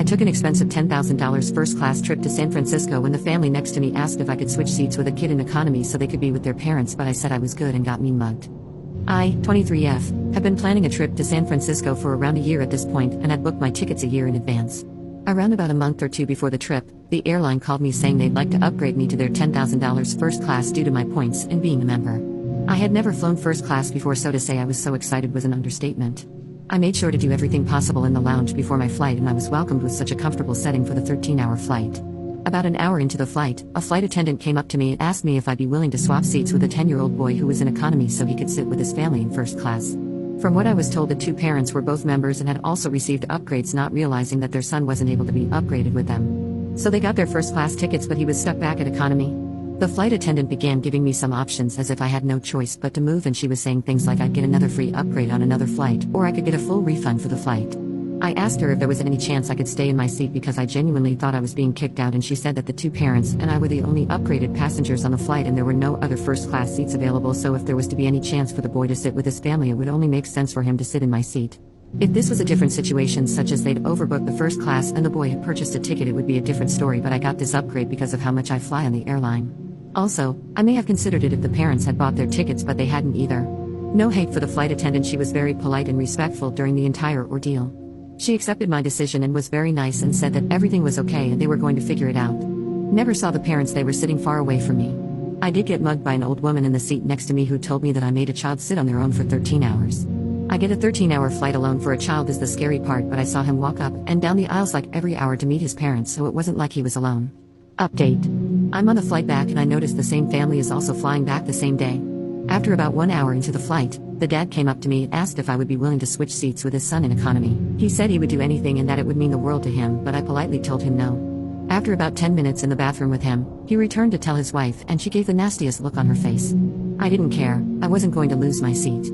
took an expensive $10,000 first-class trip to San Francisco when the family next to me asked if I could switch seats with a kid in economy so they could be with their parents, but I said I was good and got me mugged. I, 23F, have been planning a trip to San Francisco for around a year at this point and had booked my tickets a year in advance. Around about a month or two before the trip, the airline called me saying they'd like to upgrade me to their $10,000 first class due to my points and being a member. I had never flown first class before, so to say I was so excited was an understatement. I made sure to do everything possible in the lounge before my flight, and I was welcomed with such a comfortable setting for the 13-hour flight. About an hour into the flight, a flight attendant came up to me and asked me if I'd be willing to swap seats with a 10-year-old boy who was in economy so he could sit with his family in first class. From what I was told, the two parents were both members and had also received upgrades, not realizing that their son wasn't able to be upgraded with them. So they got their first class tickets, but he was stuck back at economy. The flight attendant began giving me some options as if I had no choice but to move, and she was saying things like I'd get another free upgrade on another flight, or I could get a full refund for the flight. I asked her if there was any chance I could stay in my seat because I genuinely thought I was being kicked out, and she said that the two parents and I were the only upgraded passengers on the flight and there were no other first-class seats available, so if there was to be any chance for the boy to sit with his family, it would only make sense for him to sit in my seat. If this was a different situation, such as they'd overbooked the first class and the boy had purchased a ticket, it would be a different story, but I got this upgrade because of how much I fly on the airline. Also, I may have considered it if the parents had bought their tickets, but they hadn't either. No hate for the flight attendant, she was very polite and respectful during the entire ordeal. She accepted my decision and was very nice and said that everything was okay and they were going to figure it out. Never saw the parents, they were sitting far away from me. I did get mugged by an old woman in the seat next to me who told me that I made a child sit on their own for 13 hours. I get a 13-hour flight alone for a child is the scary part, but I saw him walk up and down the aisles like every hour to meet his parents, so it wasn't like he was alone. Update. I'm on the flight back and I noticed the same family is also flying back the same day. After about 1 hour into the flight, the dad came up to me and asked if I would be willing to switch seats with his son in economy. He said he would do anything and that it would mean the world to him, but I politely told him no. After about 10 minutes in the bathroom with him, he returned to tell his wife and she gave the nastiest look on her face. I didn't care, I wasn't going to lose my seat.